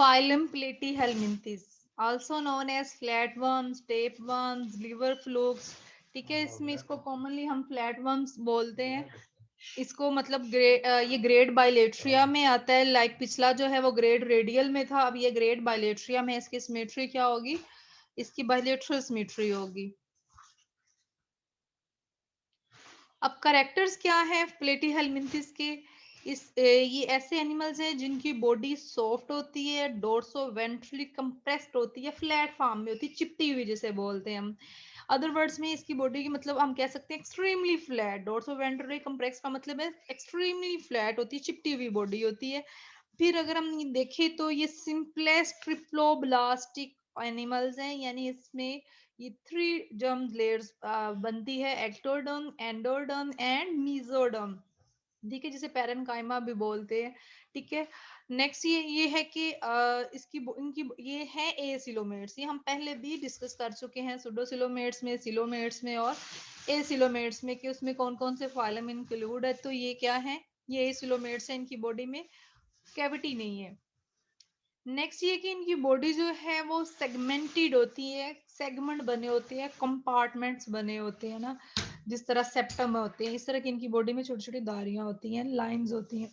Phylum Platyhelminthes, also known as flatworms, tapeworms, liver flukes। ठीक है, इसमें इसको कॉमनली हम फ्लैटवर्म्स बोलते हैं। इसको मतलब ये ग्रेड बाइलेट्रिया में आता है। लाइक पिछला जो है वो ग्रेड रेडियल में था, अब ये ग्रेड बाइलेट्रिया में। इसकी सिमेट्री क्या होगी? इसकी बाइलेट्रल सिमेट्री होगी। अब करेक्टर्स क्या है प्लेटीहेलमिंथिस के? ये ऐसे एनिमल्स हैं जिनकी बॉडी सॉफ्ट होती है, डोर्सो वेंट्रली कंप्रेस्ड होती है, फ्लैट फॉर्म में होती है, चिपटी हुई जिसे बोलते हैं हम। अदर वर्ड्स में इसकी बॉडी की मतलब हम कह सकते हैं extremely flat. Dorso ventrally compressed का मतलब है एक्सट्रीमली फ्लैट होती है, चिपटी हुई बॉडी होती है। फिर अगर हम देखें तो ये सिंपलेस्ट ट्रिप्लोब्लास्टिक एनिमल्स हैं, यानी इसमें ये 3 जर्म लेयर्स बनती है, एक्टोडर्म, एंडोडर्म एंड मीजोडर्म। ठीक है, जिसे पैरेनकाइमा भी बोलते हैं। ठीक है, नेक्स्ट ये है कि इनकी ये है एसिलोमेट्स। ये हम पहले भी डिस्कस कर चुके हैं, सुडोसिलोमेट्स में, सिलोमेट्स में और एसिलोमेट्स में, कि उसमें कौन कौन से फाइलम इंक्लूड है। तो ये क्या है? ये एसिलोमेट्स है, इनकी बॉडी में कैविटी नहीं है। नेक्स्ट ये कि इनकी बॉडी जो है वो सेगमेंटेड होती है, सेगमेंट बने होते हैं, कंपार्टमेंट्स बने होते हैं ना, जिस तरह सेप्टम होते हैं, इस तरह की इनकी बॉडी में छोटी छोटी धारियां होती हैं, लाइंस होती हैं।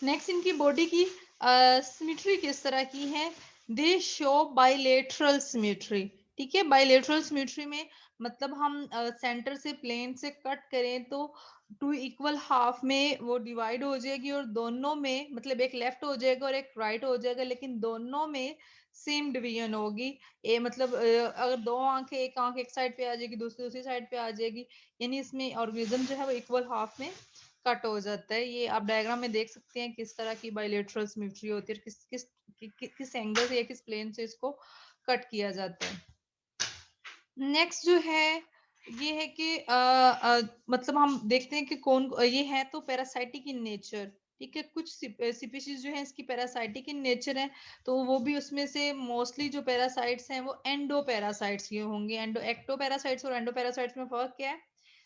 नेक्स्ट इनकी बॉडी की सिमेट्री किस तरह की है? दे शो बाइलेटरल सिमेट्री। ठीक है, बाइलेटरल सिमेट्री में मतलब हम सेंटर से प्लेन से कट करें तो 2 इक्वल हाफ में वो डिवाइड हो जाएगी, और दोनों में मतलब एक लेफ्ट हो जाएगा और एक राइट हो जाएगा, लेकिन दोनों में सेम डिवीजन होगी। ए मतलब अगर 2 आंखें, एक आंख एक साइड पे आ जाएगी, दूसरी दूसरी साइड पे आ जाएगी, यानी इसमें ऑर्गेनिज्म जो है वो इक्वल हाफ में कट हो जाता है। ये आप डायग्राम में देख सकते हैं किस तरह की बाइलेटरल सिमेट्री होती है, किस एंगल से या किस प्लेन से इसको कट किया जाता है। नेक्स्ट जो है ये है कि मतलब हम देखते हैं कि कौन ये है तो पैरासाइटिक इन नेचर। ठीक है, कुछ स्पीशीज जो है इसकी पैरासाइटिक इन नेचर है, तो वो भी उसमें से मोस्टली जो पैरासाइट्स हैं वो एंडो पैरासाइट्स ये होंगे। एक्टो पैरासाइट्स और एंडो पैरासाइट्स में फर्क क्या है?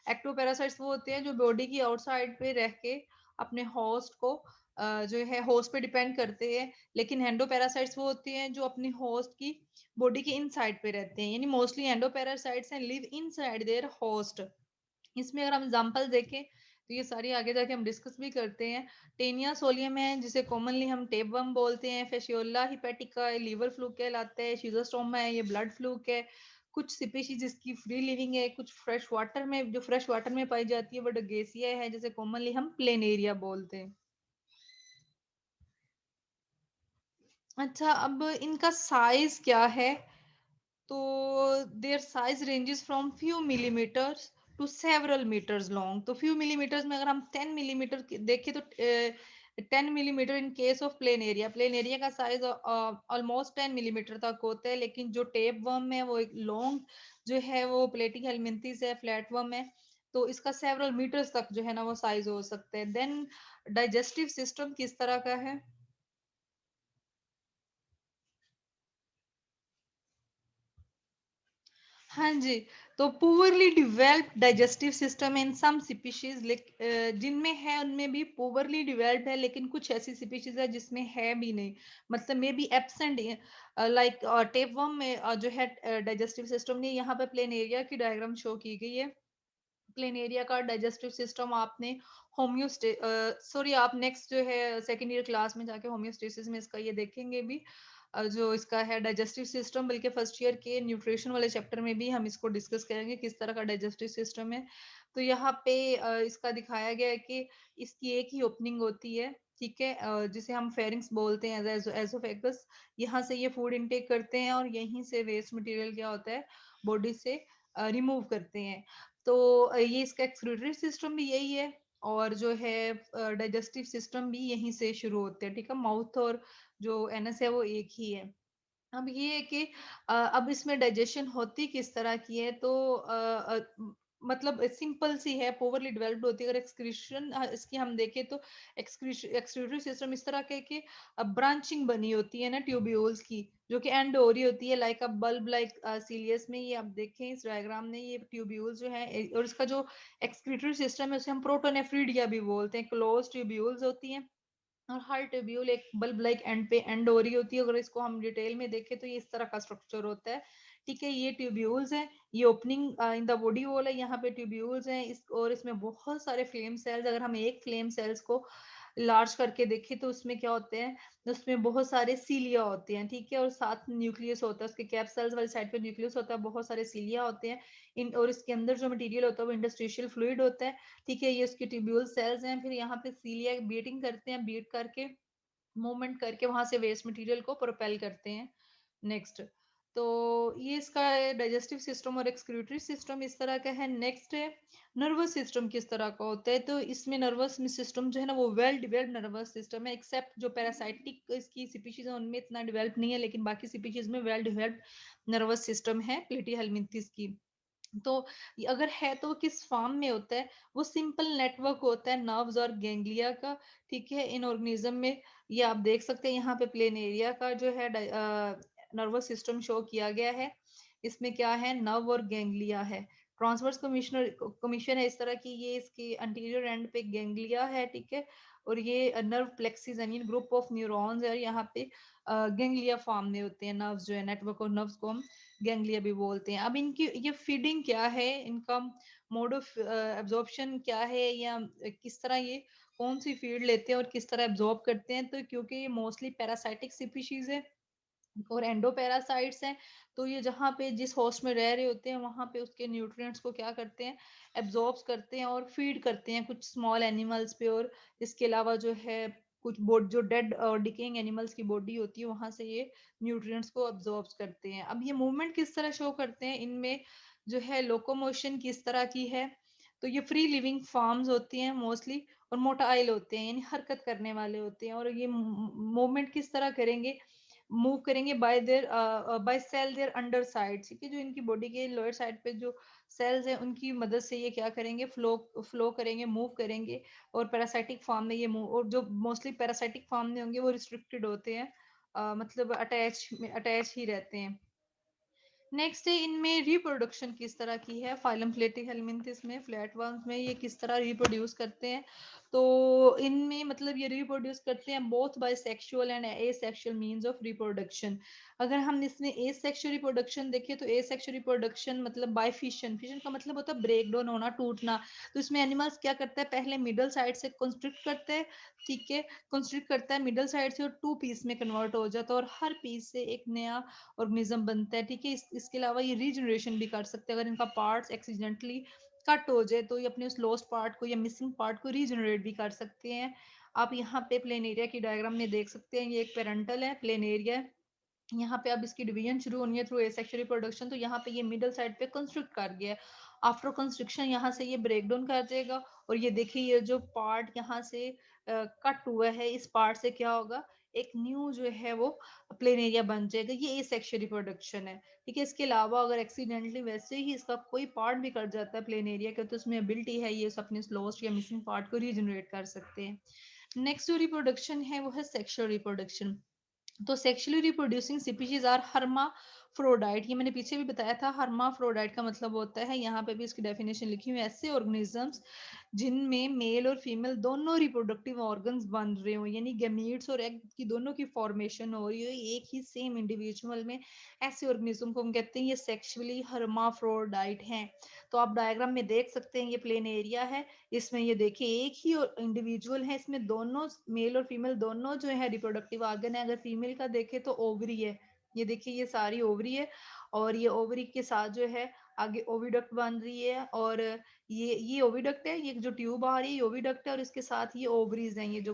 एक्टो पैरासाइट्स वो होते हैं जो बॉडी की आउटसाइड पे रह के अपने होस्ट को जो है होस्ट पे डिपेंड करते हैं, लेकिन एंडो पैरासाइट्स वो होते हैं जो अपनी होस्ट की बॉडी के इनसाइड पे रहते हैं, यानी मोस्टली एंडोपैरासाइट्स हैं लिव इनसाइड देयर होस्ट। इसमें अगर हम एग्जांपल देखें तो ये सारी आगे जाके हम डिस्कस भी करते हैं। टेनिया सोलियम है जिसे कॉमनली हम टेपवर्म बोलते हैं, फेशियोला हिपेटिका लिवर फ्लूक कहलाता है, शिजोस्टोमा है ये ब्लड फ्लूक है। कुछ स्पीशीज जिसकी फ्री लिविंग है, कुछ फ्रेश वाटर में, जो फ्रेश वाटर में पाई जाती है, बट गेसिया है जिसे कॉमनली हम प्लेन एरिया बोलते हैं। अच्छा, अब इनका साइज क्या है? तो there size ranges from few millimetres to several metres long. तो फ्यू मिलीमीटर्स में अगर हम 10 मिलीमीटर देखें तो 10 millimetre in case of plane area. Plane area का साइज ऑलमोस्ट 10 मिलीमीटर तक होता है, लेकिन जो टेप वर्म है वो एक लॉन्ग जो है वो प्लेटिहेलमिन्थेस है, फ्लैट वर्म है, तो इसका सेवरल मीटर्स तक जो है ना वो साइज हो सकता है। देन डाइजेस्टिव सिस्टम किस तरह का है? हाँ जी, तो poorly developed digestive system in some species, जिनमें है उनमें भी पुअरली डेवलप्ड है, लेकिन कुछ ऐसी स्पीशीज है जिसमें है भी नहीं, मतलब may be absent. Like tapeworm में जो है डाइजेस्टिव सिस्टम नहीं। यहाँ पे प्लेन एरिया की डायग्राम शो की गई है। प्लेन एरिया का डाइजेस्टिव सिस्टम आपने होम्योस्टे सॉरी आप नेक्स्ट जो है सेकेंड ईयर क्लास में जाके होम्योस्टेसिस में इसका ये देखेंगे भी, जो इसका है डाइजेस्टिव सिस्टम, बल्कि फर्स्ट ईयर के न्यूट्रिशन वाले चैप्टर में भी हम इसको डिस्कस करेंगे किस तरह का डाइजेस्टिव सिस्टम है। तो यहाँ पे इसका दिखाया गया है कि इसकी एक ही ओपनिंग होती है। ठीक है, जिसे हम फेरिंग्स बोलते हैं, एसोफेगस। यहाँ से ये फूड इनटेक करते हैं और यहीं से वेस्ट मटेरियल क्या होता है बॉडी से रिमूव करते हैं। तो ये इसका एक्सक्रीटरी सिस्टम भी यही है, और जो है डाइजेस्टिव सिस्टम भी यहीं से शुरू होते हैं। ठीक है, माउथ और जो एनस है वो एक ही है। अब ये है कि अब इसमें डाइजेशन होती किस तरह की है? तो मतलब सिंपल सी है, पोवरली डेवलप्ड होती है। अगर एक्सक्रीशन इसकी हम देखें तो एक्सक्रीटरी सिस्टम इस तरह के कि ब्रांचिंग बनी होती है ना ट्यूब्यूल्स की, जो कि एंड हो रही होती है, लाइक अ बल्ब लाइक सीलियस में। ये आप देखें इस डायग्राम में, ये ट्यूब्यूल्स जो है, और इसका जो एक्सक्रीटरी सिस्टम है उसे हम प्रोटोनेफ्रिडिया भी बोलते हैं। क्लोज ट्यूब्यूल्स होती हैं, और हर ट्यूब्यूल एक बल्ब लाइक एंड पे एंड हो रही होती है। अगर इसको हम डिटेल में देखें तो ये इस तरह का स्ट्रक्चर होता है। ठीक है, ये ट्यूब्यूल्स हैं, ये opening in the body wall है, यहाँ पे ट्यूब्यूल्स हैं इस, और इसमें बहुत सारे फ्लेम सेल्स। अगर हम एक फ्लेम सेल्स को लार्ज करके देखें तो उसमें क्या होते हैं, उसमें बहुत सारे सीलिया होते हैं। ठीक है, और साथ न्यूक्लियस होता है, उसके कैप सेल्स वाली साइड पे न्यूक्लियस होता है, बहुत सारे सीलिया होते हैं इन, और इसके अंदर जो मटेरियल होता है वो इंडस्ट्रियल फ्लूइड होता है। ठीक है, ये उसके ट्यूब्यूल सेल्स हैं। फिर यहाँ पे सीलिया बीटिंग करते हैं, बीट करके मूवमेंट करके वहां से वेस्ट मटेरियल को प्रोपेल करते हैं। नेक्स्ट, तो ये इसका डाइजेस्टिव सिस्टम और एक्सक्रीटरी सिस्टम इस तरह का है। नेक्स्ट है नर्वस सिस्टम किस तरह का होता है, तो इसमें नर्वस सिस्टम जो है ना वो वेल डिवेल्प नर्वस सिस्टम है, एक्सेप्ट जो पैरासाइटिक इसकी स्पीशीज है उनमें इतना डिवेल्प नहीं है, लेकिन बाकी स्पीशीज में वेल डिवेल्प नर्वस सिस्टम है प्लेटीहेल्मिंथेस की। तो अगर है तो वो किस फॉर्म में होता है, वो सिंपल नेटवर्क होता है नर्व्स और गैंग्लिया का। ठीक है, इन ऑर्गेनिज्म में ये आप देख सकते हैं, यहाँ पे प्लेन एरिया का जो है नर्वस सिस्टम शो किया गया है। इसमें क्या है, नर्व और गैंग्लिया है। ट्रांसवर्स कमीशनर कमीशन है इस तरह की, ये इसके अंटीरियर एंड पे गैंग्लिया है। ठीक है, और ये nerve plexus I mean group of neurons है, और यहाँ पे गैंग्लिया फॉर्म में होते हैं नर्व्स जो है, नेटवर्क ऑफ नर्व्स को हम गैंग्लिया भी बोलते हैं। अब इनकी ये फीडिंग क्या है, इनका मोड ऑफ एब्जॉर्प्शन क्या है, या किस तरह ये कौन सी फीड लेते हैं और किस तरह एब्जॉर्ब करते हैं, तो क्योंकि ये मोस्टली पैरासाइटिक स्पीशीज है और एंडोपैरासाइट्स हैं, तो ये जहाँ पे जिस होस्ट में रह रहे होते हैं वहां पे उसके न्यूट्रिएंट्स को क्या करते हैं, एब्जॉर्ब करते हैं और फीड करते हैं कुछ स्मॉल एनिमल्स पे। और इसके अलावा जो है कुछ बोड जो डेड और डिकेइंग एनिमल्स की बॉडी होती है वहां से ये न्यूट्रिएंट्स को एब्जॉर्ब करते हैं। अब ये मूवमेंट किस तरह शो करते हैं, इनमें जो है लोकोमोशन किस तरह की है, तो ये फ्री लिविंग फॉर्म्स होती हैं मोस्टली, और मोटाइल होते हैं यानी हरकत करने वाले होते हैं। और ये मूवमेंट किस तरह करेंगे, मूव करेंगे by cell their underside. ठीक है, जो इनकी बॉडी के लोअर साइड पे जो सेल्स है उनकी मदद से ये क्या करेंगे, फ्लो फ्लो करेंगे, मूव करेंगे। और पैरासाइटिक फॉर्म में ये मूव, और जो मोस्टली पैरासाइटिक फॉर्म में होंगे वो रिस्ट्रिक्टेड होते हैं, मतलब अटैच ही रहते हैं। नेक्स्ट है इनमें रिप्रोडक्शन किस तरह की है, फाइलम प्लेटीहेल्मिन्थेस में फ्लैटवर्म्स में ये किस तरह रिप्रोड्यूस करते हैं, तो इनमें मतलब ये रिप्रोड्यूस करते हैं both by sexual and asexual means of reproduction. अगर हम इसमें एसेक्सुअल रिप्रोडक्शन देखें तो एसेक्सुअल रिप्रोडक्शन मतलब बाय फिशन, फिशन का मतलब होता है ब्रेक डाउन होना, टूटना। तो इसमें एनिमल्स क्या करता है, पहले मिडल साइड से कंस्ट्रक्ट करते हैं। ठीक है, कंस्ट्रक्ट करता है मिडल साइड से और टू पीस में कन्वर्ट हो जाता है और हर पीस से एक नया ऑर्गेनिज्म बनता है। ठीक है, इसके अलावा ये रीजनरेशन भी कर सकते हैं, अगर इनका पार्ट्स एक्सीडेंटली कट हो जाए तो ये अपने उस लॉस्ट पार्ट को या मिसिंग पार्ट को रीजनरेट भी कर सकते हैं। आप यहाँ पे प्लेन एरिया की डायग्राम में देख सकते हैं, ये एक पेरेंटल है, प्लेन एरिया है। यहाँ पे अब इसकी डिवीजन शुरू होनी है थ्रू एसेक्सुअल रिप्रोडक्शन, तो यहाँ पे ये मिडल साइड पे कंस्ट्रक्ट कर गया है। आफ्टर कंस्ट्रक्शन यहाँ से ये ब्रेक डाउन कर देगा, और ये देखिए ये जो पार्ट यहाँ से कट हुआ है, इस पार्ट से क्या होगा, एक न्यू जो है वो प्लेन एरिया बन जाएगा। ये एसेक्सुअल रिप्रोडक्शन है। ठीक है, इसके अलावा अगर एक्सीडेंटली वैसे ही इसका कोई पार्ट भी कट जाता है प्लेन एरिया का, तो उसमें एबिलिटी है ये अपने लॉस्ट या मिसिंग पार्ट को रीजनरेट कर सकते हैं। नेक्स्ट जो रिप्रोडक्शन है वो है सेक्सुअल रिप्रोडक्शन। तो sexually reproducing species are hermaphrodite, ये मैंने पीछे भी बताया था। हर्माफ्रोडाइट का मतलब होता है, यहाँ पे भी इसकी डेफिनेशन लिखी हुई है, ऐसे ऑर्गेनिजम्स जिनमें मेल और फीमेल दोनों रिप्रोडक्टिव ऑर्गन्स बन रहे हो, यानी गैमीट्स और एग की दोनों की फॉर्मेशन हो रही हो एक ही सेम इंडिविजुअल में, ऐसे ऑर्गेनिज्म को हम कहते हैं ये सेक्सुअली हर्माफ्रोडाइट हैं। तो आप डायग्राम में देख सकते हैं, ये प्लेन एरिया है, इसमें ये देखिए एक ही इंडिविजुअल है, इसमें दोनों मेल और फीमेल दोनों जो है रिप्रोडक्टिव ऑर्गन है। अगर फीमेल का देखें तो ओवरी है, ये देखिए ये सारी ओवरी है, और ये ओवरी के साथ जो है आगे ओविडक्ट बन रही है, और ये ओविडक्ट है, ये जो ट्यूब आ रही है ये ओविडक्ट है, और इसके साथ ये ओवरीज हैं, ये जो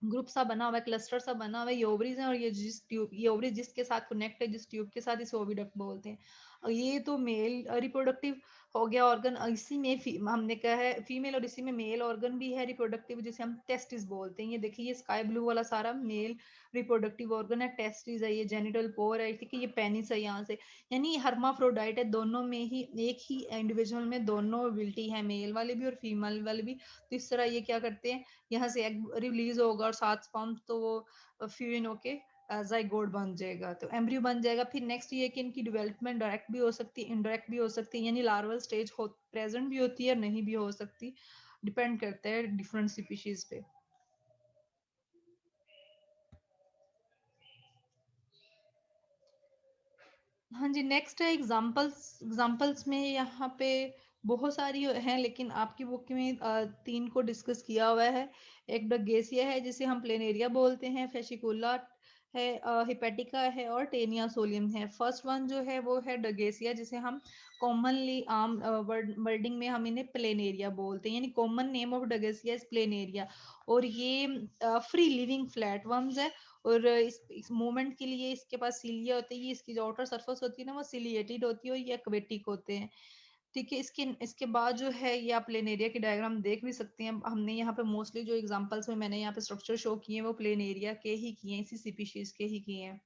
ग्रुप सा बना हुआ है, क्लस्टर सा बना हुआ है, ये ओवरीज हैं। और ये जिस ट्यूब, ये ओवरी जिसके साथ कनेक्ट है जिस ट्यूब के साथ, इसे ओविडक्ट बोलते हैं। और ये तो मेल रिप्रोडक्टिव हो गया ऑर्गन, इसी में हमने कहा है फीमेल, और इसी में मेल ऑर्गन भी है रिप्रोडक्टिव जिसे हम टेस्टिस बोलते हैं। ये देखिए ये स्काई ब्लू वाला सारा मेल रिप्रोडक्टिव ऑर्गन है, टेस्टिस है, ये जेनिटल पोर है, ठीक है, ये पेनिस है यहाँ से। यानी हर्माफ्रोडाइट है, दोनों में ही एक ही इंडिविजुअल में दोनों एबिलिटी है, मेल वाले भी और फीमेल वाले भी। तो इस तरह ये क्या करते हैं, यहाँ से एग रिलीज होगा और 7 स्पर्म तो वो फ्यूजन होके जाइगोट बन जाएगा, तो एम्ब्रियो बन जाएगा। फिर नेक्स्ट ये कि इनकी डेवलपमेंट डायरेक्ट भी हो सकती है, इनडायरेक्ट भी हो सकती है, यानी लार्वल स्टेज हो प्रेजेंट भी होती है और नहीं भी हो सकती, डिपेंड करता है डिफरेंट स्पीशीज पे। हाँ जी, नेक्स्ट है एग्जाम्पल्स। एग्जाम्पल्स में यहाँ पे बहुत सारी हैं, लेकिन आपकी बुक में 3 को डिस्कस किया हुआ है। एक डगेसिया है जिसे हम प्लेनेरिया बोलते हैं, फेशिकुला है, हिपेटिका है और टेनिया सोलियम है। फर्स्ट वन जो है वो है डगेसिया, जिसे हम कॉमनली आम वर्डिंग में हम इन्हें प्लेनेरिया बोलते हैं, यानी common name of Dugesia is planaria. और ये फ्री लिविंग फ्लैट वर्म्स है, और इस मूवमेंट के लिए इसके पास सीलिया होती है। इसकी जो आउटर सरफेस होती है ना वो सिलिएटेड होती है, और ये एक्वेटिक होते हैं। ठीक है, इसके बाद जो है ये आप प्लेन एरिया की डायग्राम देख भी सकते हैं। हमने यहाँ पे मोस्टली जो एग्जांपल्स में मैंने यहाँ पे स्ट्रक्चर शो किए हैं वो प्लेन एरिया के ही किए हैं, इसी स्पीशीज के ही किए हैं।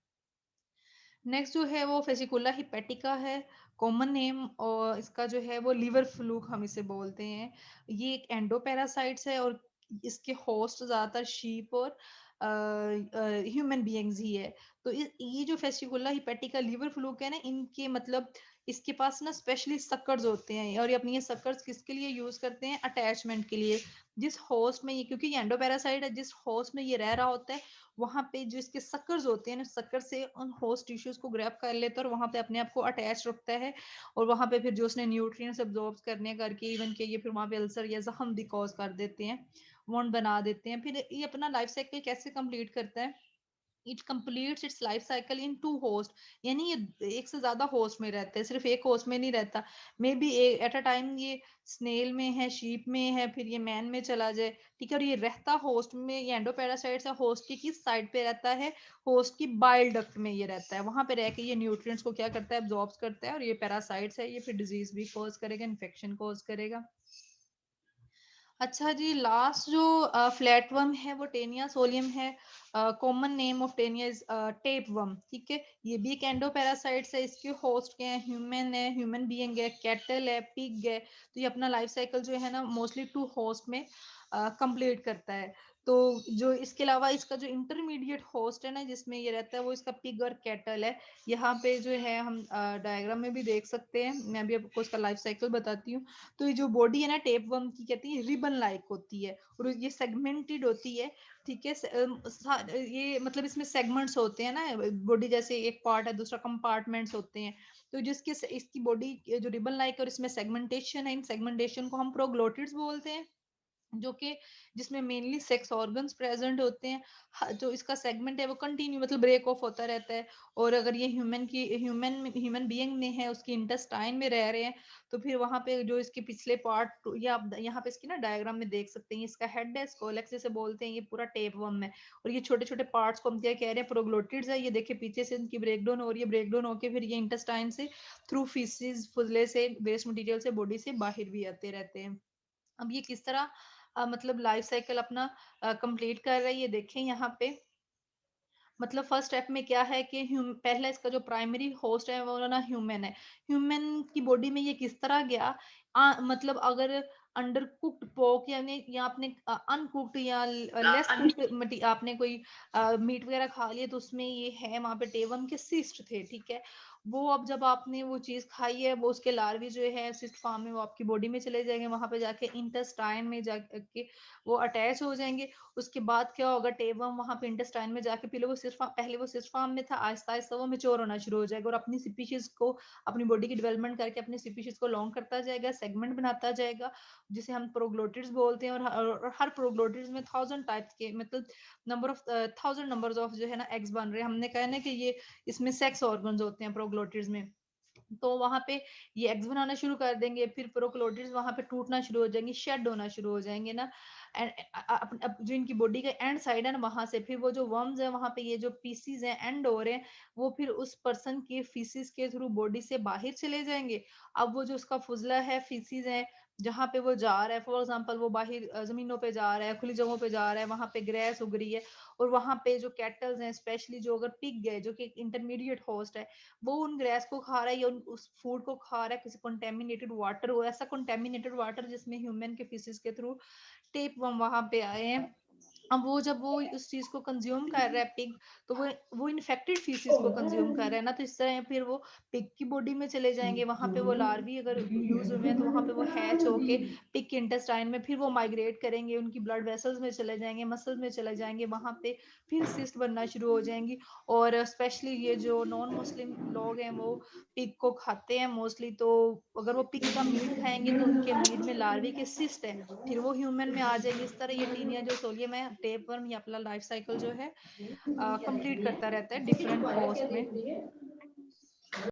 नेक्स्ट जो है वो फेसिकुला हिपेटिका है, कॉमन नेम, और इसका जो है वो लिवर फ्लूक हम इसे बोलते हैं। ये एक एंडोपैरासाइट्स है, और इसके होस्ट ज्यादातर शीप और ह्यूमन बीइंग्स ही है। तो ये जो फेसिकुला हिपेटिका लिवर फ्लूक है ना, इनके मतलब इसके पास ना स्पेशली सक्कर्स होते हैं, और ये अपनी ये सक्कर्स किसके लिए यूज करते हैं? अटैचमेंट के लिए। जिस होस्ट में ये, क्योंकि ये एंडोपैरासाइट है, जिस होस्ट में ये रह रहा होता है वहां पे जो इसके सक्कर्स होते हैं ना, सक्कर से उन होस्ट टिश्यूज को ग्रैब कर लेता है और वहां पे अपने आप को अटैच रखता है। और वहां पे फिर जो उसने न्यूट्रिएंट्स अब्सॉर्ब करने करके इवन के ये फिर वहां पे अल्सर या जख्म भी कॉज कर देते हैं, वुंड बना देते हैं। फिर ये अपना लाइफ साइकिल कैसे कंप्लीट करता है? It completes its life cycle in two host, यानी ये एक से ज्यादा होस्ट में रहता है, सिर्फ एक होस्ट में नहीं रहता। May be at a time ये स्नेल में है, शीप में है, फिर ये मैन में चला जाए। ठीक है, और ये रहता होस्ट में, ये एंडोपैरासाइट्स है, होस्ट की किस साइड पे रहता है? होस्ट की बाइल डक्ट में ये रहता है, वहां पे रह के ये न्यूट्रिएंट्स को क्या करता है? एब्जॉर्ब करता है, और ये पैरासाइट्स है, ये फिर डिजीज भी कॉज करेगा, इन्फेक्शन कॉज करेगा। अच्छा जी, लास्ट जो फ्लैट वर्म है वो टेनिया सोलियम है। Common name of Taenia is tape worm. ठीक है, ये भी एक एंडोपैरासाइट्स है। इसके होस्ट क्या है? ह्यूमन है, ह्यूमन बीइंग है, कैटल है, पिग है। तो ये अपना लाइफ साइकिल जो है ना मोस्टली टू होस्ट में कंप्लीट करता है। तो जो इसके अलावा इसका जो इंटरमीडिएट होस्ट है ना जिसमें ये रहता है, वो इसका पिग और कैटल है। यहाँ पे जो है हम डायग्राम में भी देख सकते हैं, मैं भी आपको इसका लाइफ साइकिल बताती हूँ। तो ये जो बॉडी है ना टेपवर्म की, कहती है रिबन लाइक होती है, और ये सेगमेंटेड होती है। ठीक है, ये मतलब इसमें सेगमेंट्स होते हैं ना, बॉडी जैसे एक पार्ट है, दूसरा कंपार्टमेंट्स होते हैं। तो जिसके इसकी बॉडी जो रिबन लाइक है और इसमें सेगमेंटेशन है, इन सेगमेंटेशन को हम प्रोग्लोटिड्स बोलते हैं, जो कि जिसमें मेनली सेक्स ऑर्गन्स प्रेजेंट होते हैं। जो इसका सेगमेंट है वो कंटिन्यू मतलब ब्रेक ऑफ होता रहता है। और अगर ये ह्यूमन बीइंग में है, उसकी इंटेस्टाइन में रह रहे हैं, तो फिर वहां पे जो इसके पिछले पार्ट, या आप यहाँ पे इसकी ना डायग्राम में देख सकते हैं, इसका हेड है, स्कोलेक्स जिसे बोलते हैं, ये पूरा टेपवर्म है। और ये छोटे छोटे पार्ट्स को हम क्या कह रहे हैं? प्रोग्लोटिड्स है। ये देखिए पीछे से इनकी ब्रेकडाउन हो रही है, ब्रेकडाउन होकर फिर ये इंटेस्टाइन से थ्रू फीसिस, फुजले से, वेस्ट मटेरियल से बॉडी से बाहर भी आते रहते हैं। अब ये किस तरह मतलब लाइफ साइकिल अपना कंप्लीट कर रही है, देखें यहाँ पे। मतलब फर्स्ट स्टेप में क्या है कि पहला इसका जो प्राइमरी होस्ट है वो ना ह्यूमन है। ह्यूमन की बॉडी में ये किस तरह गया? मतलब अगर अंडर कुक्ड पोक यानी या आपने अनकुक्ड या लेस कुक्ड आपने कोई मीट वगैरह खा लिया, तो उसमें ये है वहां पे टेबम के सिस्ट थे। ठीक है, वो अब जब आपने वो चीज खाई है, वो उसके लार्वी जो है सिस्ट फॉर्म में वो आपकी बॉडी में चले जाएंगे, वहां पे जाके इंटेस्टाइन में जाके वो अटैच हो जाएंगे। उसके बाद क्या होगा? टेबम वहां पे इंटेस्टाइन में जाके पहले वो सिस्ट फॉर्म में था, आहिस्ता आहिस्ता वो मेच्योर होना शुरू हो जाएगा, और अपनी स्पीशीज को, अपनी बॉडी की डेवलपमेंट करके अपनी स्पीशीज को लॉन्ग करता जाएगा, सेगमेंट बनाता जाएगा, जिसे हम प्रोग्लोटिड्स बोलते हैं। और हर प्रोग्लोटिड्स में 1000 टाइप्स के मतलब नंबर ऑफ 1000 नंबर्स ऑफ जो है ना एग्स बन रहे हैं। हमने कहा ना कि ये इसमें सेक्स ऑर्गन्स होते हैं प्रोग्लोटिड्स में। तो वहां पे ये एग्स बनाना शुरू कर देंगे, फिर प्रोक्लोटिड्स वहां पे टूटना शुरू हो जाएंगे, शेड होना शुरू हो जाएंगे ना। एंड जो इनकी बॉडी का एंड साइड है ना, वहां से फिर वो जो वर्म्स है वहां पे ये जो पीसीज है एंड हो रहे हैं, वो फिर उस पर्सन के फीसिस के थ्रू बॉडी से बाहर चले जाएंगे। अब वो जो उसका फुजला है, फीसिस है, जहां पे वो जा रहा है, फॉर एग्जाम्पल वो बाहर जमीनों पे जा रहा है, खुली जगहों पे जा रहा है, वहां पे ग्रेस उग रही है, और वहां पे जो कैटल्स हैं, स्पेशली जो अगर पिग है जो कि इंटरमीडिएट होस्ट है, वो उन ग्रेस को खा रहा है या उस फूड को खा रहा है, किसी कंटेमिनेटेड वाटर हो, ऐसा कंटेमिनेटेड वाटर जिसमें ह्यूमन के फीसिस के थ्रू टेप वहां पे आए हैं, अब वो जब वो उस चीज़ को कंज़्यूम कर रहा है पिग, तो वो इन्फेक्टेड फीसिस को कंज़्यूम कर रहा है ना, तो इस तरह फिर वो पिग की बॉडी में चले जाएँगे, वहाँ पे वो लार्वाए अगर यूज़ हुए हैं, तो वहाँ पे वो हैच होके पिग के इंटेस्टाइन में फिर वो माइग्रेट करेंगे, उनकी ब्लड वेसल्स में चले जाएँगे, मसल्स में चले जाएँगे, वहाँ पे फिर सिस्ट बनना शुरू हो जाएँगी। और स्पेशली ये जो नॉन मुस्लिम लोग हैं, वो पिग को खाते हैं मोस्टली, तो अगर वो पिग का मीट खाएँगे, तो उनके मीट में लार्वाए के सिस्ट है, फिर वो ह्यूमन में आ जाएँगे। इस तरह ये टीनिया जो सोलियम है, टेपवर्म ये अपना लाइफ साइकिल जो है कंप्लीट करता रहता है डिफरेंट होस्ट में।